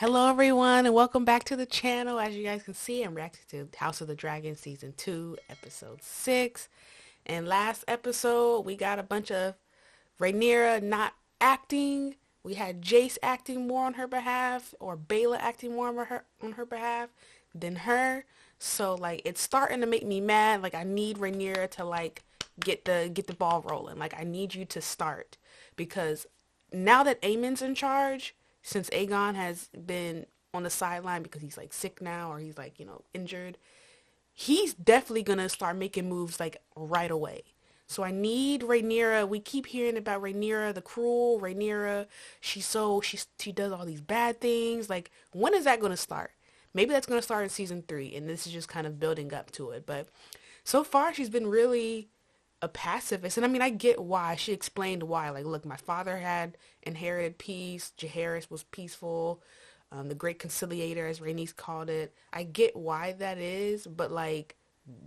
Hello everyone and welcome back to the channel. As you guys can see, I'm reacting to House of the Dragon Season 2, Episode 6. And last episode, we got a bunch of Rhaenyra not acting. We had Jace acting more on her behalf, or Bela acting more on her behalf than her. So like it's starting to make me mad. Like I need Rhaenyra to like get the ball rolling. Like I need you to start because now that Aemon's in charge, since Aegon has been on the sideline because he's like sick now or he's like, injured, he's definitely gonna start making moves like right away. So I need Rhaenyra. We keep hearing about Rhaenyra, the cruel Rhaenyra. She does all these bad things. Like when is that gonna start? Maybe that's gonna start in season 3, and this is just kind of building up to it. But so far, she's been really a pacifist. And I mean, I get why. She explained why. Like, look, my father had inherited peace. Jaehaerys was peaceful. The Great Conciliator, as Rhaenys called it. I get why that is, but like,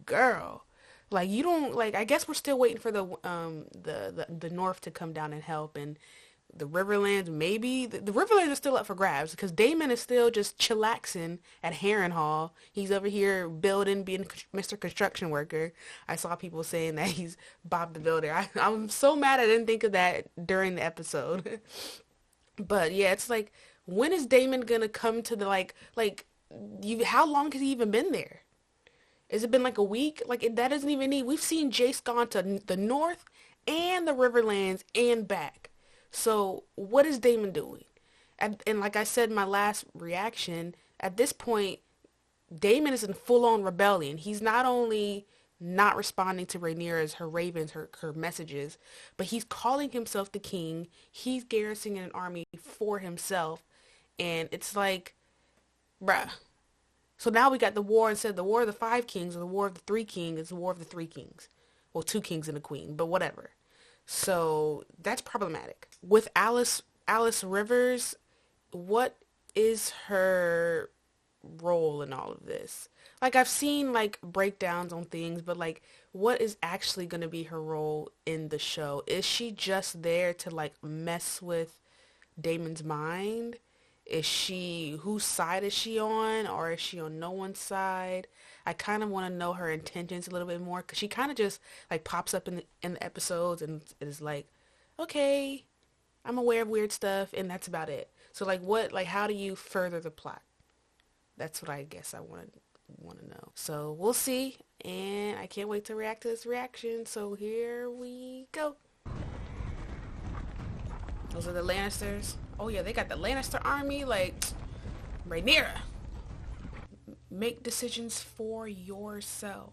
girl, like you don't like. I guess we're still waiting for the North to come down and help, and the Riverlands, maybe. The Riverlands are still up for grabs because Damon is still just chillaxing at Harrenhal. He's over here building, being Mr. Construction Worker. I saw people saying that he's Bob the Builder. I'm so mad I didn't think of that during the episode. But yeah, it's like, when is Damon gonna come to the you? How long has he even been there? Has it been like a week? Like that doesn't even need. We've seen Jace gone to the North and the Riverlands and back. So what is Damon doing? And like I said in my last reaction, at this point, Damon is in full-on rebellion. He's not only not responding to Rhaenyra's, her ravens, her messages, but he's calling himself the king. He's garrisoning an army for himself. And it's like, bruh. So now we got the war, instead of the war of the five kings or the war of the three kings, it's the war of the three kings. Well, two kings and a queen, but whatever. So that's problematic. With Alice Rivers, what is her role in all of this? Like I've seen like breakdowns on things, but like what is actually going to be her role in the show? Is she just there to like mess with Damon's mind? Whose side is she on, or is she on no one's side? I kind of want to know her intentions a little bit more because she kind of just like pops up in the episodes and is like, okay, I'm aware of weird stuff, and that's about it. So how do you further the plot? That's what I guess I want to know. So we'll see, and I can't wait to react to this reaction. So here we go. Those are the Lannisters. Oh yeah, they got the Lannister army. Like, Rhaenyra, make decisions for yourself.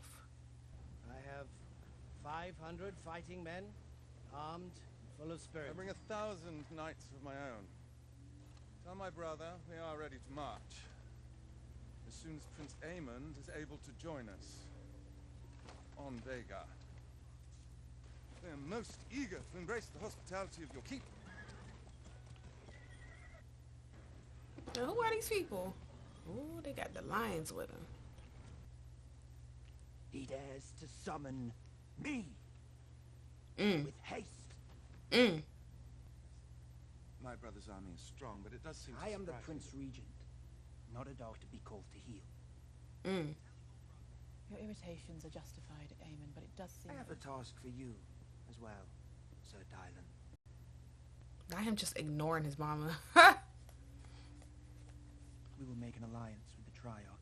I have 500 fighting men, armed, full of spirit. I bring 1,000 knights of my own. Tell my brother we are ready to march as soon as Prince Aemon is able to join us on Vhagar. They are most eager to embrace the hospitality of your keep. Now, who are these people? Oh, they got the lions with them. He dares to summon me with haste. My brother's army is strong, but it does seem to I am the surprise Prince me. Regent, not a dog to be called to heel. Your irritations are justified, Aemon, but it does seem... I have a task for you as well, Sir Dylan. Not him just ignoring his mama. We will make an alliance with the Triarchy.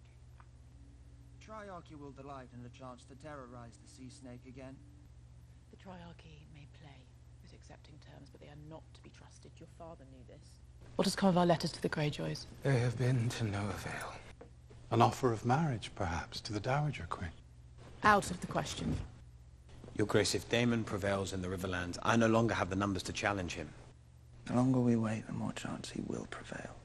The Triarchy will delight in a chance to terrorize the sea snake again. The Triarchy may play with accepting terms, but they are not to be trusted. Your father knew this. What has come of our letters to the Greyjoys? They have been to no avail. An offer of marriage, perhaps, to the Dowager Queen. Out of the question. Your Grace, if Damon prevails in the Riverlands, I no longer have the numbers to challenge him. The longer we wait, the more chance he will prevail.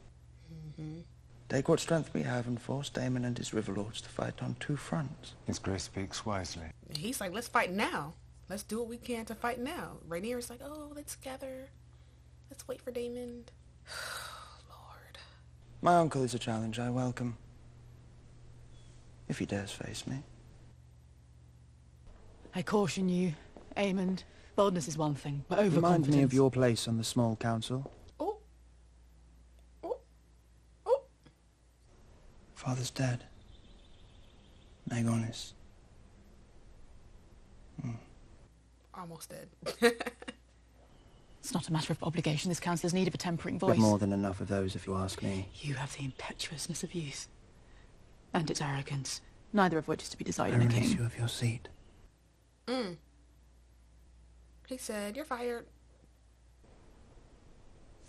Take what strength we have and force Damon and his Riverlords to fight on two fronts. His Grace speaks wisely. He's like, let's fight now. Let's do what we can to fight now. Rhaenyra's like, oh, let's gather. Let's wait for Damon. Lord. My uncle is a challenge I welcome. If he dares face me. I caution you, Aemon. Boldness is one thing, but overconfidence... Remind me of your place on the small council. Oh. Oh. Oh. Father's dead. Aegon is... Almost dead. It's not a matter of obligation. This council is need of a tempering voice. But more than enough of those, if you ask me. You have the impetuousness of youth. And its arrogance. Neither of which is to be desired I in a release king. you of your seat. He said, "You're fired."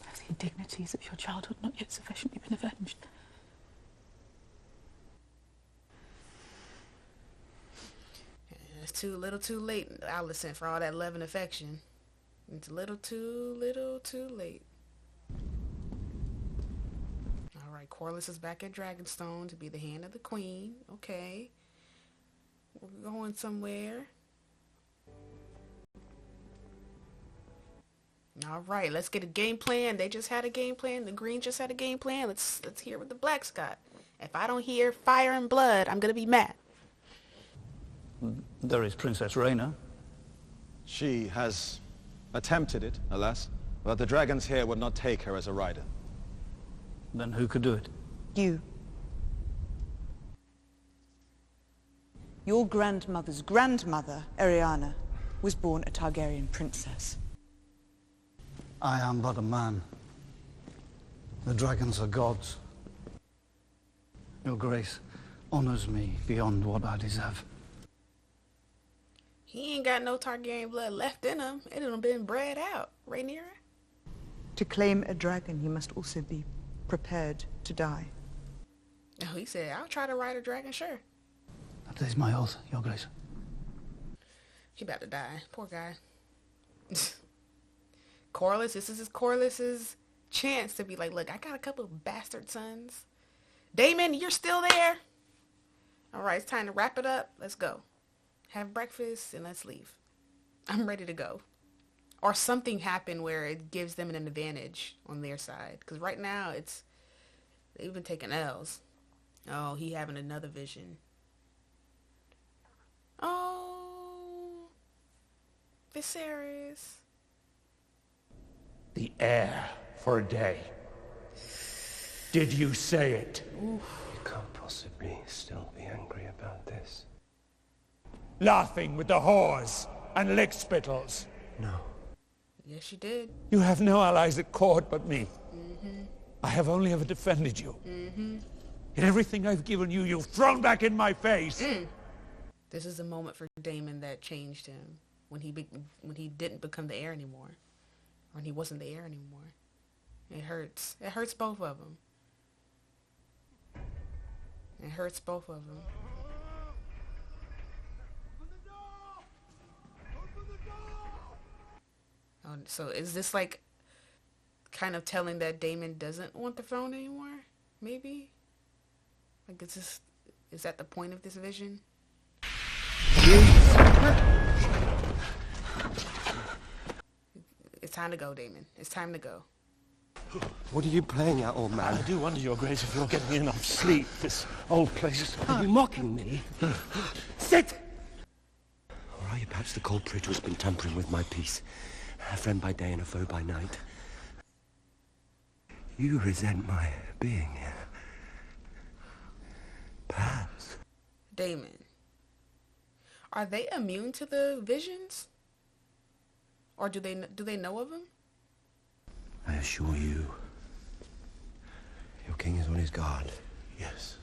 Have the indignities of your childhood not yet sufficiently been avenged? It's too little too late, Allison, for all that love and affection. It's little too late. Alright, Corlys is back at Dragonstone to be the hand of the queen. Okay. We're going somewhere. Alright, let's get a game plan. They just had a game plan. The Green just had a game plan. Let's hear what the Blacks got. If I don't hear fire and blood, I'm gonna be mad. There is Princess Rhaena. She has attempted it, alas, but the dragons here would not take her as a rider. Then who could do it? You. Your grandmother's grandmother, Ariana, was born a Targaryen princess. I am but a man. The dragons are gods. Your Grace honors me beyond what I deserve. He ain't got no Targaryen blood left in him. It done been bred out. Rhaenyra? To claim a dragon, you must also be prepared to die. Oh, he said, I'll try to ride a dragon, sure. That is my oath, Your Grace. He about to die. Poor guy. Corlys, this is Corlys's chance to be like, look, I got a couple of bastard sons. Damon, you're still there? Alright, it's time to wrap it up. Let's go. Have breakfast and let's leave. I'm ready to go. Or something happen where it gives them an advantage on their side. Because right now, they've been taking L's. Oh, he having another vision. Oh, Viserys. The heir for a day. Did you say it? You can't possibly still be angry about this. Laughing with the whores and lickspittles. No. Yes, you did. You have no allies at court but me. I have only ever defended you. In everything I've given you, you've thrown back in my face. This is a moment for Daemon that changed him. When he didn't become the heir anymore. When he wasn't the heir anymore. It hurts. It hurts both of them. It hurts both of them. Oh, so is this like kind of telling that Daemon doesn't want the throne anymore? Maybe? Like, is that the point of this vision? It's time to go, Daemon. It's time to go. What are you playing at, old man? I do wonder, Your Grace, if you're getting enough sleep. This old place is... Are you mocking me? Sit! Or are you perhaps the culprit who's been tampering with my peace? A friend by day and a foe by night. You resent my being here. Perhaps. Daemon. Are they immune to the visions? Or do they know of them? I assure you, your king is on his guard. Yes.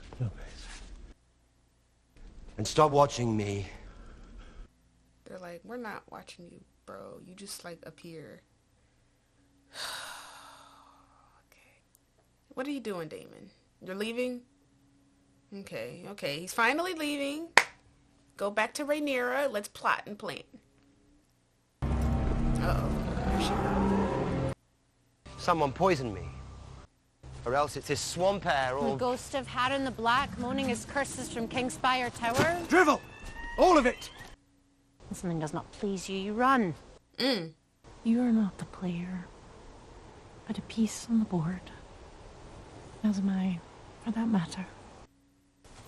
And stop watching me. They're like, we're not watching you, bro. You just like appear. Okay. What are you doing, Damon? You're leaving? Okay. He's finally leaving. Go back to Rhaenyra. Let's plot and plan. Uh-oh. Here she comes. Someone poisoned me. Or else it's this swamp air or... The ghost of Harren the Black moaning his curses from Kingspire Tower. Drivel! All of it! When something does not please you, you run. You are not the player, but a piece on the board. As am I, for that matter.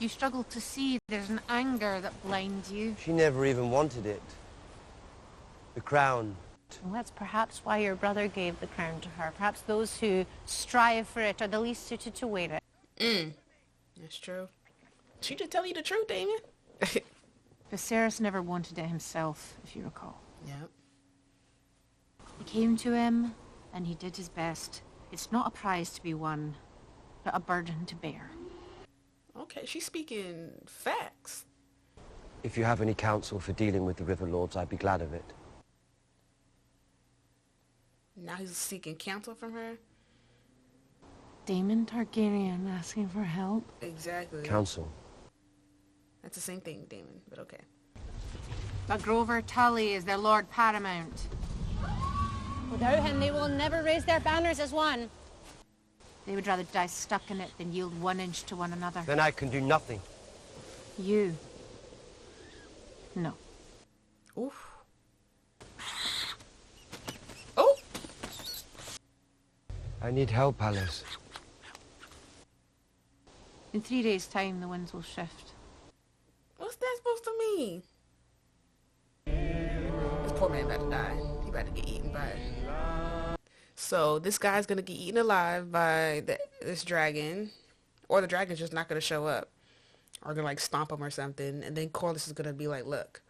You struggle to see there's an anger that blinds you. She never even wanted it. The crown. Well, that's perhaps why your brother gave the crown to her. Perhaps those who strive for it are the least suited to wear it. That's true. She just tell you the truth, Damon. Viserys never wanted it himself, if you recall. Yep. He came to him, and he did his best. It's not a prize to be won, but a burden to bear. Okay, she's speaking facts. If you have any counsel for dealing with the River Lords, I'd be glad of it. Now he's seeking counsel from her? Daemon Targaryen asking for help? Exactly. Counsel. That's the same thing, Damon, but okay. But Grover Tully is their Lord Paramount. Without him, they will never raise their banners as one. They would rather die stuck in it than yield 1 inch to one another. Then I can do nothing. You? No. Oof. Oh! I need help, Alice. In 3 days' time, the winds will shift. What's that supposed to mean? This poor man about to die. He about to get eaten by it. So this guy's gonna get eaten alive by this dragon, or the dragon's just not gonna show up, or gonna like stomp him or something. And then Corlys is gonna be like, "Look,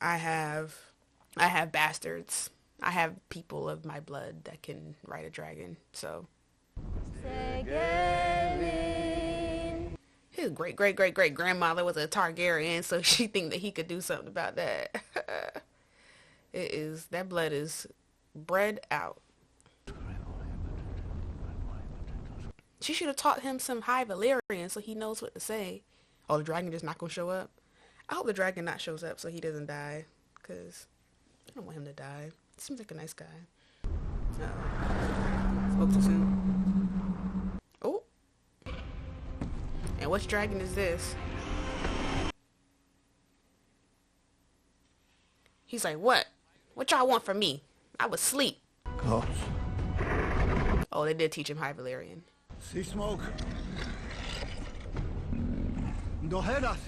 I have bastards. I have people of my blood that can ride a dragon." So his great grandmother was a Targaryen, so she think that he could do something about that. That blood is bred out. She should have taught him some High Valyrian so he knows what to say. Oh, the dragon just not gonna show up? I hope the dragon not shows up so he doesn't die, because I don't want him to die. Seems like a nice guy. Spoke too soon. Oh. And which dragon is this? He's like, what? What y'all want from me? I was asleep. Gods. Oh, they did teach him High Valyrian. Seasmoke. Dohedas.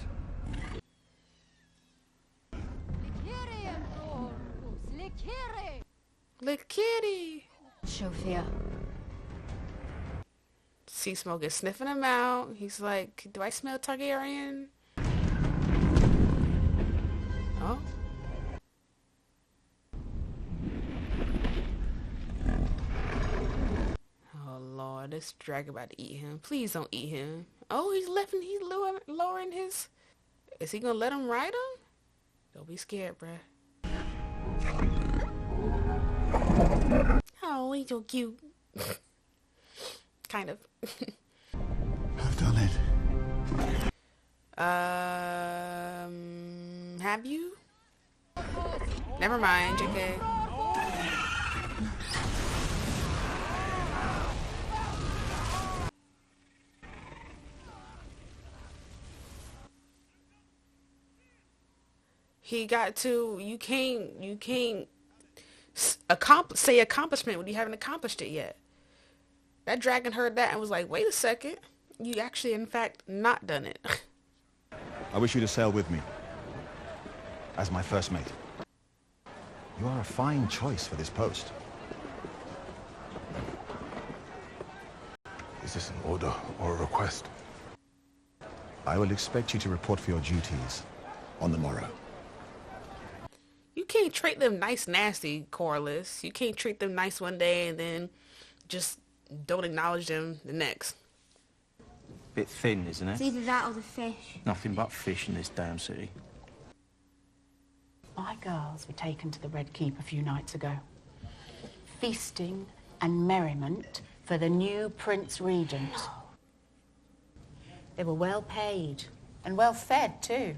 Lick kitty. Sophia. Seasmoke is sniffing him out. He's like, do I smell Targaryen? Oh. Oh Lord, this dragon about to eat him. Please don't eat him. Oh, he's lowering his... Is he gonna let him ride him? Don't be scared, bruh. Oh, he's so cute. Kind of. I've done it. Have you? Never mind, JK. He got to, you can't say accomplishment when you haven't accomplished it yet. That dragon heard that and was like, wait a second. You actually, in fact, not done it. I wish you to sail with me. As my first mate. You are a fine choice for this post. Is this an order or a request? I will expect you to report for your duties on the morrow. You can't treat them nice nasty, Corlys. You can't treat them nice one day and then just don't acknowledge them the next. Bit thin, isn't it? It's either that or the fish. Nothing but fish in this damn city. My girls were taken to the Red Keep a few nights ago. Feasting and merriment for the new Prince Regent. They were well paid and well fed too.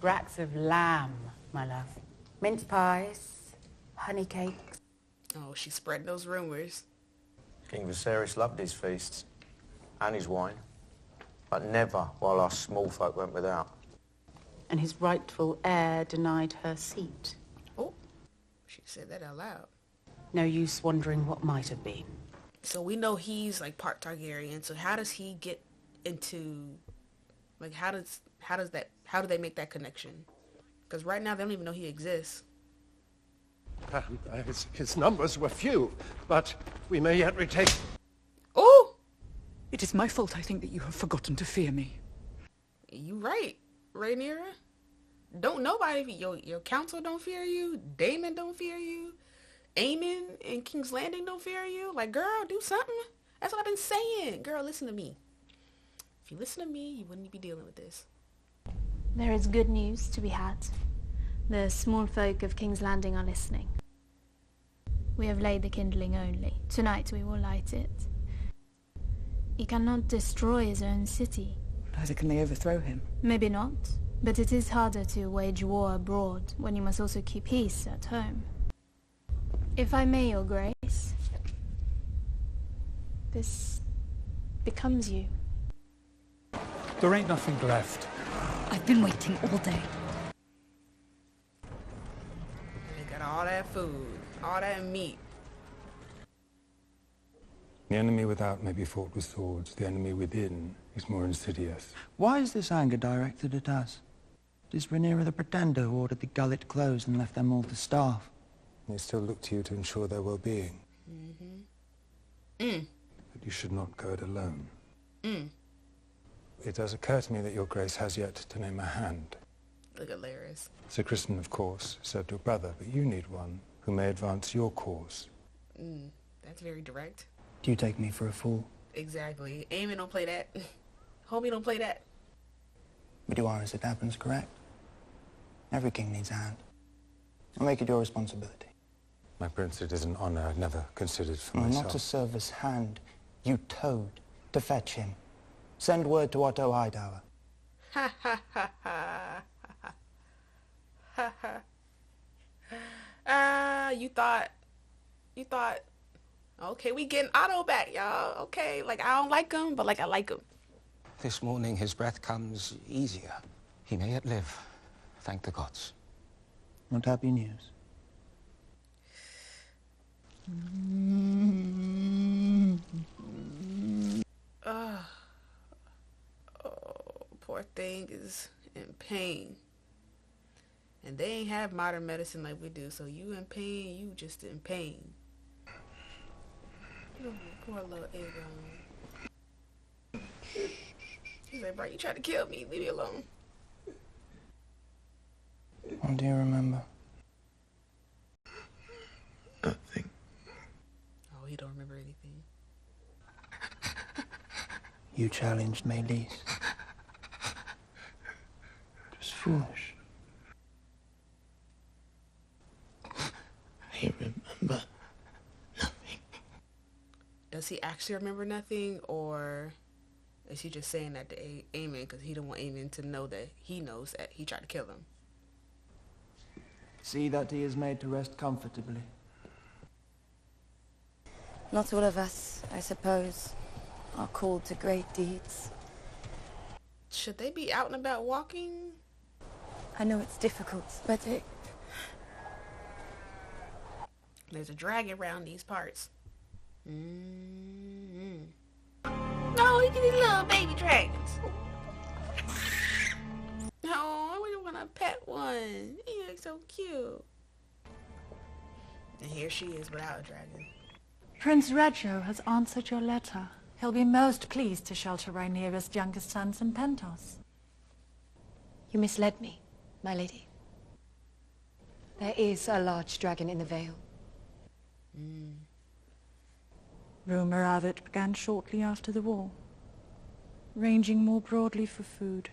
Brats of lamb, my love. Mince pies, honey cakes. Oh, she spread those rumors. King Viserys loved his feasts and his wine, but never while our small folk went without. And his rightful heir denied her seat. Oh, she said that out loud. No use wondering what might have been. So we know he's like part Targaryen. So how does he get into, like, how do they make that connection? Because right now they don't even know he exists. His numbers were few, but we may yet retake... Oh! It is my fault, I think, that you have forgotten to fear me. You right, Rhaenyra. Don't nobody, your council don't fear you. Damon don't fear you. Aemon and King's Landing don't fear you. Like, girl, do something. That's what I've been saying. Girl, listen to me. If you listen to me, you wouldn't be dealing with this. There is good news to be had. The Smallfolk of King's Landing are listening. We have laid the kindling only. Tonight we will light it. He cannot destroy his own city. Neither can they overthrow him. Maybe not, but it is harder to wage war abroad when you must also keep peace at home. If I may, Your Grace, this becomes you. There ain't nothing left. I've been waiting all day. They got all that food, all that meat. The enemy without may be fought with swords. The enemy within is more insidious. Why is this anger directed at us? Is Rhaenyra the Pretender who ordered the gullet closed and left them all to starve? They still look to you to ensure their well-being. But you should not go it alone. It does occur to me that your grace has yet to name a hand. Look at Laris. Sir Kristen, of course, served your brother, but you need one who may advance your cause. That's very direct. Do you take me for a fool? Exactly. Aemon don't play that. Homie don't play that. But you are, as it happens, correct. Every king needs a hand. I'll make it your responsibility. My prince, it is an honor I'd never considered for No, myself. not to serve as hand. You towed to fetch him. Send word to Otto Hightower. Ha ha ha ha ha ha ha. You thought, okay, we getting Otto back, y'all. Okay, like, I don't like him, but, like, I like him. This morning his breath comes easier. He may yet live. Thank the gods. What happy news? Oh, poor thing is in pain. And they ain't have modern medicine like we do, so you in pain, you just in pain. Oh, poor little Aegon. He's like, bro, you tried to kill me, leave me alone. What do you remember? Nothing. Oh, he don't remember anything. You challenged Meleese. It was foolish. I remember nothing. Does he actually remember nothing, or is he just saying that to Aemon because he don't want Aemon to know that he knows that he tried to kill him? See that he is made to rest comfortably. Not all of us, I suppose, are called to great deeds. Should they be out and about walking? I know it's difficult, but There's a dragon around these parts. No, look at these little baby dragons. Oh, I really want to pet one. He looks so cute. And here she is without a dragon. Prince Reggio has answered your letter. He'll be most pleased to shelter Rhaenyra's youngest sons in Pentos. you misled me, my lady. There is a large dragon in the Vale. Rumour of it began shortly after the war, ranging more broadly for food.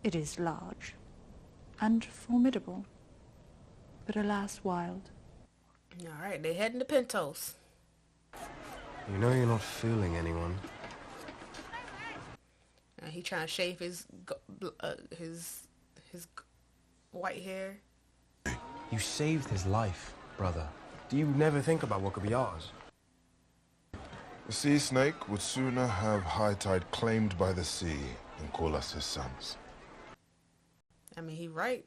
It is large and formidable, but alas wild. Alright, they heading to Pentos. You know you're not fooling anyone. He trying to shave his white hair. You saved his life, brother. Do you never think about what could be ours? The sea snake would sooner have high tide claimed by the sea than call us his sons. I mean, he right.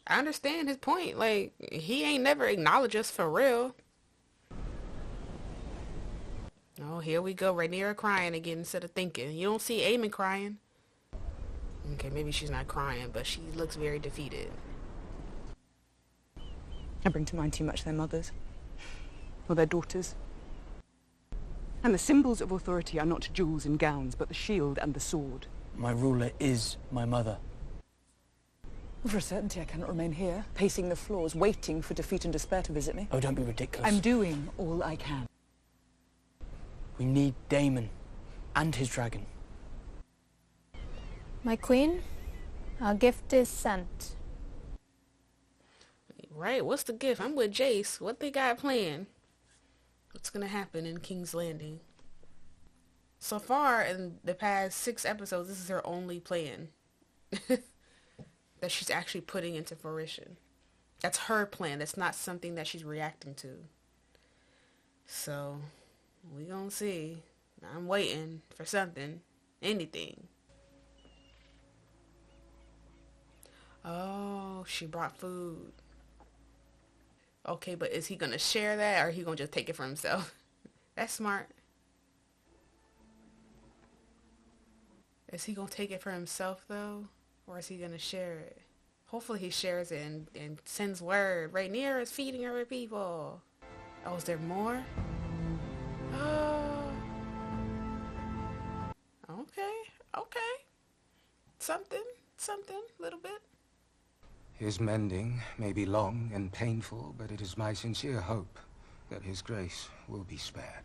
I understand his point. Like, he ain't never acknowledged us for real. Oh, here we go. Rhaenyra crying again instead of thinking. You don't see Aemon crying. Okay, maybe she's not crying, but she looks very defeated. I bring to mind too much their mothers. Or their daughters. And the symbols of authority are not jewels and gowns, but the shield and the sword. My ruler is my mother. For a certainty, I cannot remain here, pacing the floors, waiting for defeat and despair to visit me. Oh, don't be ridiculous. I'm doing all I can. We need Damon and his dragon. My queen, our gift is sent. Right, what's the gift? I'm with Jace. What they got planned? What's gonna happen in King's Landing? So far, in the past 6 episodes, this is her only plan. That she's actually putting into fruition. That's her plan. That's not something that she's reacting to. So, we gonna see. I'm waiting for something. Anything. Oh, she brought food. Okay, but is he gonna share that, or he gonna just take it for himself? That's smart. Is he gonna take it for himself, though? Or is he gonna share it? Hopefully he shares it and sends word. Rhaenyra is feeding her people. Oh, is there more? Oh. Okay. Something, a little bit. His mending may be long and painful, but it is my sincere hope that his grace will be spared.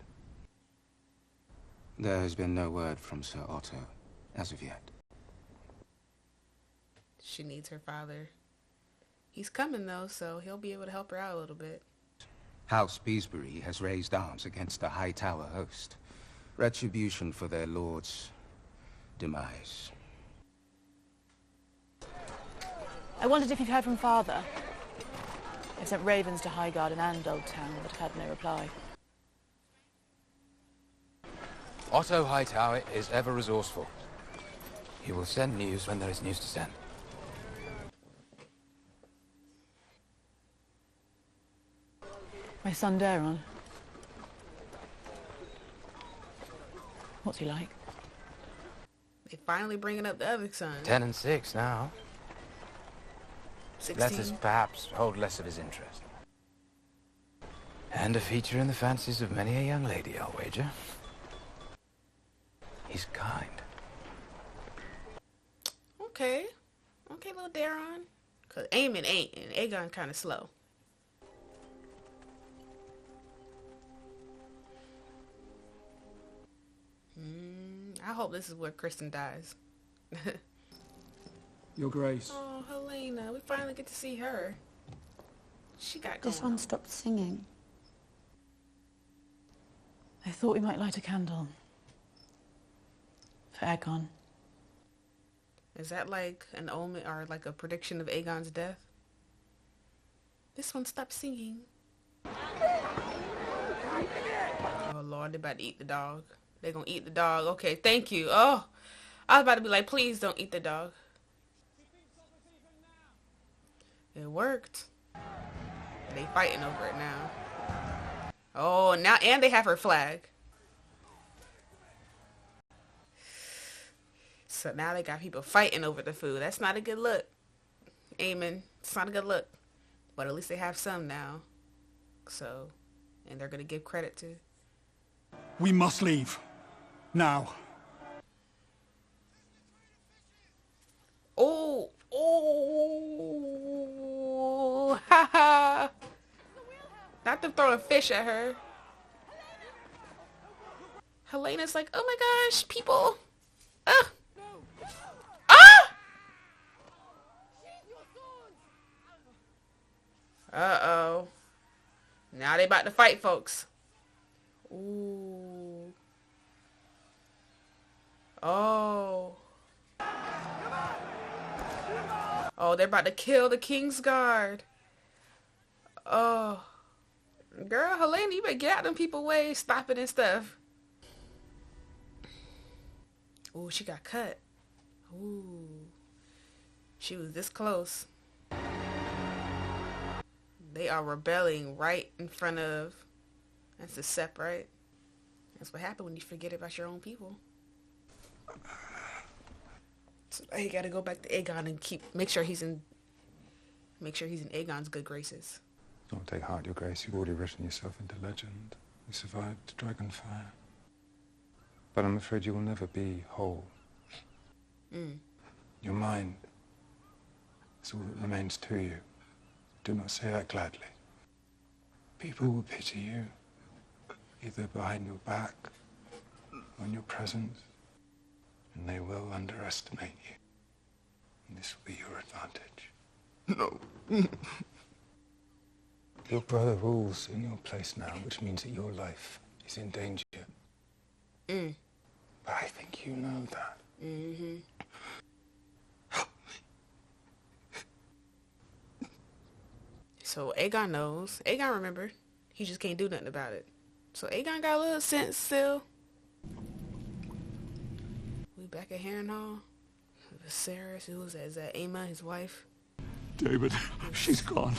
There has been no word from Sir Otto as of yet. She needs her father. He's coming, though, so he'll be able to help her out a little bit. House Beesbury has raised arms against the High Tower host. Retribution for their lord's demise. I wondered if you've heard from Father. I've sent ravens to Highguard and Andal Town, but had no reply. Otto Hightower is ever resourceful. He will send news when there is news to send. My son Daemon. What's he like? They finally bringing up the other son. 10 and 6 now. 16. Letters perhaps hold less of his interest. And a feature in the fancies of many a young lady, I'll wager. He's kind. Okay, little Daron. Cause Aemon ain't, and Aegon kind of slow. I hope this is where Kristen dies. Your Grace. Oh, Helena, we finally get to see her. She got going. This one stopped singing. I thought we might light a candle. For Aegon. Is that like an omen or like a prediction of Aegon's death? This one stopped singing. Oh Lord, they about to eat the dog. They gonna eat the dog. Okay, thank you. Oh, I was about to be like, please don't eat the dog. It worked. They fighting over it now. Oh, now, and they have her flag. So now they got people fighting over the food. That's not a good look. Aemon, it's not a good look. But at least they have some now. So, and they're gonna give credit to. We must leave. Now. Oh, haha. Not to throw a fish at her. Helena's like, oh my gosh, people. Ah! Uh-oh. Now they about to fight, folks. Ooh. Oh. Oh, they're about to kill the King's Guard. Oh. Girl, Helena, you better get out them people way, stop it and stuff. Ooh, she got cut. Ooh. She was this close. They are rebelling right in front of... That's a sep, right? That's what happened when you forget about your own people. So now you gotta go back to Aegon and make sure he's in Aegon's good graces. Don't take heart, Your Grace. You've already written yourself into legend. You survived Dragonfire. But I'm afraid you will never be whole. Your mind is all that remains to you. Do not say that gladly. People will pity you, either behind your back or in your presence, and they will underestimate you. And this will be your advantage. No. Your brother rules in your place now, which means that your life is in danger. But I think you know that. So Aegon knows. Aegon remembered. He just can't do nothing about it. So Aegon got a little sense still. We back at Harrenhal. Viserys, is that Aemma, his wife? David, she's gone.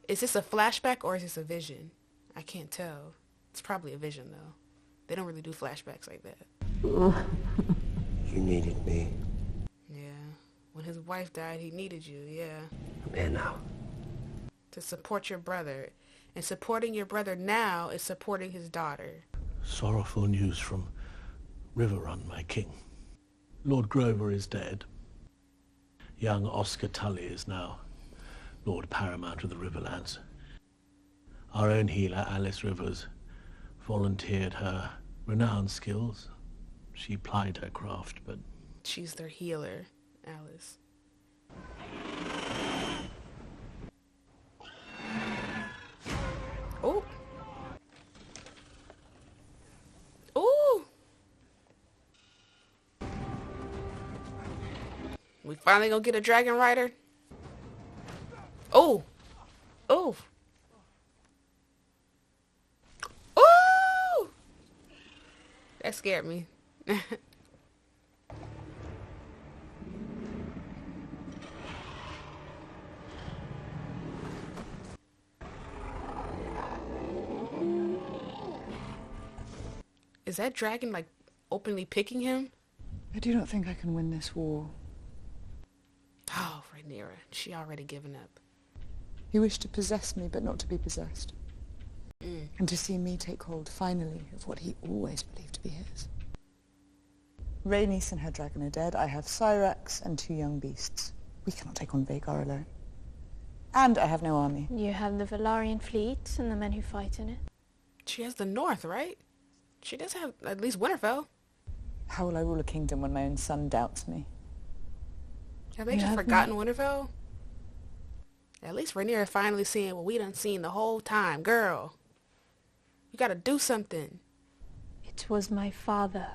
Is this a flashback or is this a vision? I can't tell. It's probably a vision, though. They don't really do flashbacks like that. You needed me. Yeah. When his wife died, he needed you, yeah. I'm here now. To support your brother. And supporting your brother now is supporting his daughter. Sorrowful news from Riverrun, my king. Lord Grover is dead. Young Oscar Tully is now Lord Paramount of the Riverlands. Our own healer, Alice Rivers, volunteered her renowned skills. She plied her craft, but... She's their healer, Alice. Oh! Ooh! We finally gonna get a dragon rider? Oh! Oh! Oh! That scared me. Is that dragon, like, openly picking him? I do not think I can win this war. Oh, Rhaenyra. She already given up. He wished to possess me, but not to be possessed. And to see me take hold, finally, of what he always believed to be his. Rhaenys and her dragon are dead. I have Syrax and 2 young beasts. We cannot take on Vhagar alone. And I have no army. You have the Velaryon fleet and the men who fight in it. She has the North, right? She does have at least Winterfell. How will I rule a kingdom when my own son doubts me? Have they just forgotten Winterfell? At least Rhaenyra finally seeing what we done seen the whole time. Girl, you gotta do something. It was my father.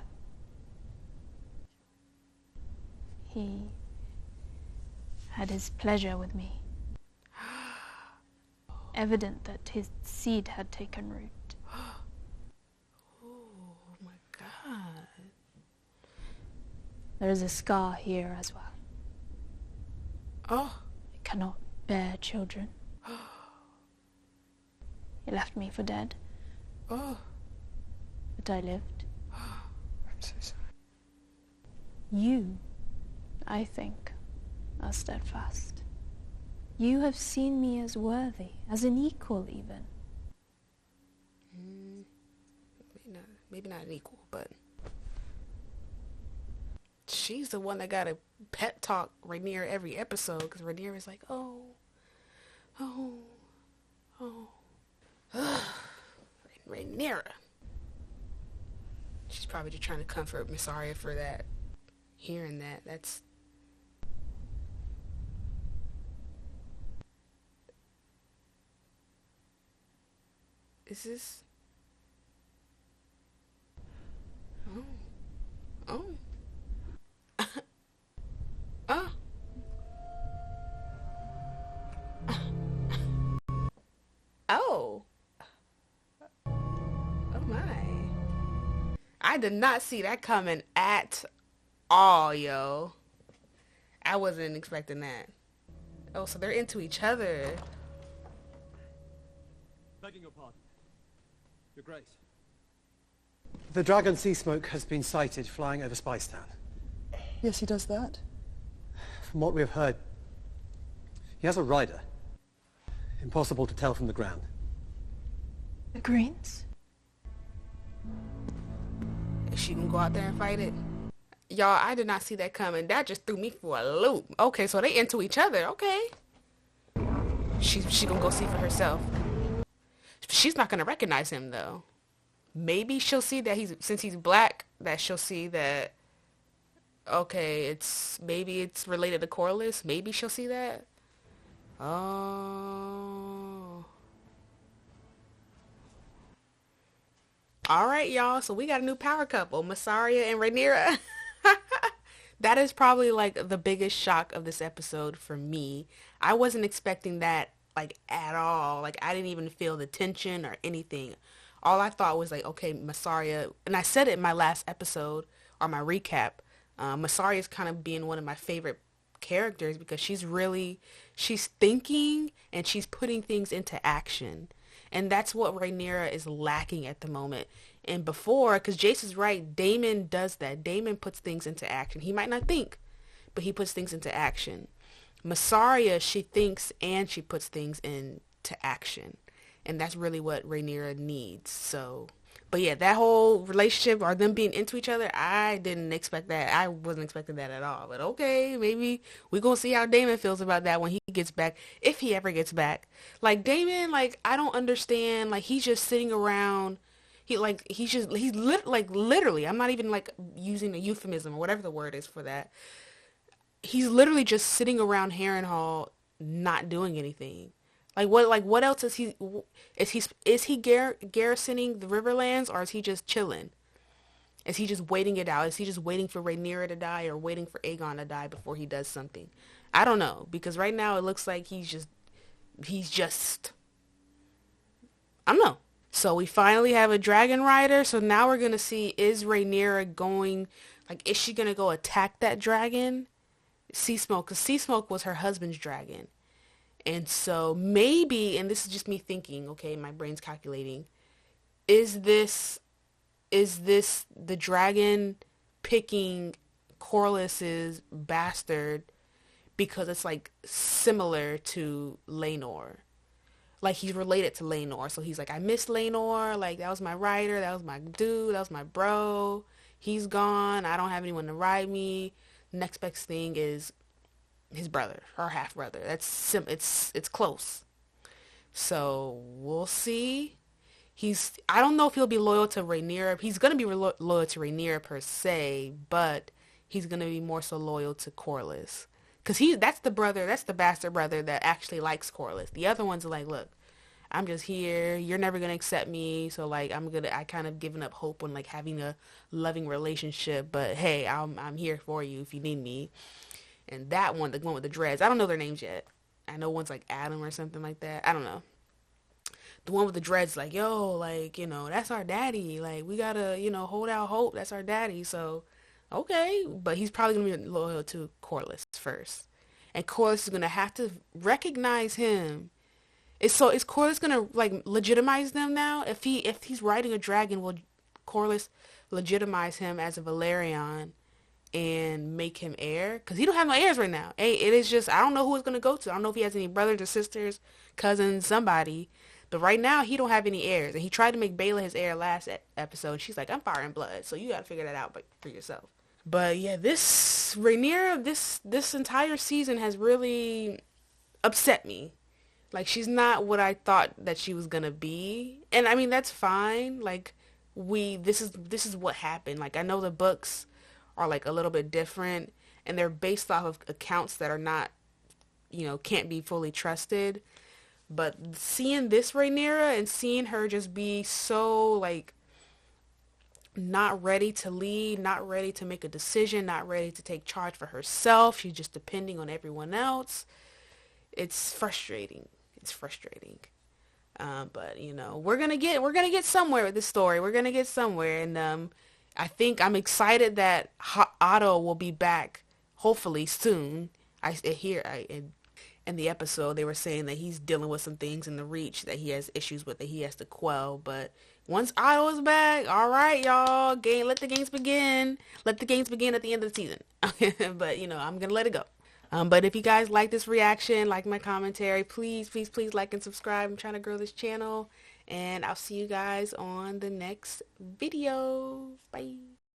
He had his pleasure with me. Evident that his seed had taken root. Oh my God. There is a scar here as well. Oh. I cannot bear children. He left me for dead. Oh. But I lived. I'm so sorry. You, I think, are steadfast. You have seen me as worthy, as an equal even. Maybe not an equal, but she's the one that got to pet talk Rhaenyra every episode, because Rhaenyra is like, oh. Rhaenyra. She's probably just trying to comfort Miss Arya for that. Hearing that, that's... Is this... Oh. Oh. Oh. Oh my. I did not see that coming at all, yo. I wasn't expecting that. Oh, so they're into each other. Begging your pardon. Your Grace. The dragon Seasmoke has been sighted flying over Spicetown. Yes, he does that. From what we have heard, he has a rider. Impossible to tell from the ground. The Greens? Is she gonna go out there and fight it? Y'all, I did not see that coming. That just threw me for a loop. Okay, so they into each other. Okay. She gonna go see for herself. She's not gonna recognize him though. Maybe she'll see that since he's black, that she'll see that, okay, maybe it's related to Corlys. Maybe she'll see that. Oh. All right, y'all. So we got a new power couple, Mysaria and Rhaenyra. That is probably like the biggest shock of this episode for me. I wasn't expecting that like at all. Like I didn't even feel the tension or anything. All I thought was like, okay, Mysaria, and I said it in my last episode or my recap, Mysaria is kind of being one of my favorite characters because she's thinking and she's putting things into action. And that's what Rhaenyra is lacking at the moment. And before, because Jace is right, Daemon does that. Daemon puts things into action. He might not think, but he puts things into action. Mysaria, she thinks and she puts things into action. And that's really what Rhaenyra needs. So, but yeah, that whole relationship or them being into each other, I didn't expect that. I wasn't expecting that at all. But okay, maybe we're going to see how Daemon feels about that when he gets back, if he ever gets back. Like Daemon, like I don't understand. Like he's just sitting around. Literally, I'm not even like using a euphemism or whatever the word is for that. He's literally just sitting around Harrenhal, not doing anything. What else is he garrisoning the Riverlands, or is he just chilling? Is he just waiting it out? Is he just waiting for Rhaenyra to die or waiting for Aegon to die before he does something? I don't know, because right now it looks like he's just I don't know. So we finally have a dragon rider. So now we're going to see, is Rhaenyra going, like, is she going to go attack that dragon? Seasmoke, because Seasmoke was her husband's dragon. And so maybe, and this is just me thinking, okay, my brain's calculating, is this the dragon picking Corlys's bastard because it's like similar to Laenor? Like he's related to Laenor, so he's like, I miss Laenor, like that was my rider, that was my dude, that was my bro, he's gone, I don't have anyone to ride me. Next best thing is his brother, her half brother. It's close. So we'll see. I don't know if he'll be loyal to Rhaenyra. He's gonna be loyal to Rhaenyra per se, but he's gonna be more so loyal to Corlys. Because that's the bastard brother that actually likes Corlys. The other ones are like, look, I'm just here. You're never going to accept me. So, like, I kind of given up hope on, like, having a loving relationship. But, hey, I'm here for you if you need me. And that one, the one with the dreads, I don't know their names yet. I know one's, like, Adam or something like that. I don't know. The one with the dreads, like, yo, like, that's our daddy. Like, we got to, hold out hope. That's our daddy. So, okay, but he's probably going to be loyal to Corlys first. And Corlys is going to have to recognize him. Is Corlys going to, like, legitimize them now? If he's riding a dragon, will Corlys legitimize him as a Valerian and make him heir? Because he don't have no heirs right now. Hey, it is just, I don't know who it's going to go to. I don't know if he has any brothers or sisters, cousins, somebody. But right now, he don't have any heirs. And he tried to make Baela his heir last episode. She's like, I'm fire and blood, so you got to figure that out for yourself. But yeah, this Rhaenyra, this entire season has really upset me. Like, she's not what I thought that she was gonna be. And I mean, that's fine. Like, this is what happened. Like, I know the books are like a little bit different and they're based off of accounts that are not, can't be fully trusted. But seeing this Rhaenyra and seeing her just be so, like, not ready to lead, not ready to make a decision, not ready to take charge for herself. She's just depending on everyone else. It's frustrating. It's frustrating. But we're gonna get somewhere with this story. We're gonna get somewhere, and I think I'm excited that Otto will be back hopefully soon. In the episode they were saying that he's dealing with some things in the Reach that he has issues with that he has to quell, but once Otto is back, all right, y'all, let the games begin. Let the games begin at the end of the season. But I'm gonna let it go. But if you guys like this reaction, like my commentary, please like and subscribe. I'm trying to grow this channel, and I'll see you guys on the next video. Bye.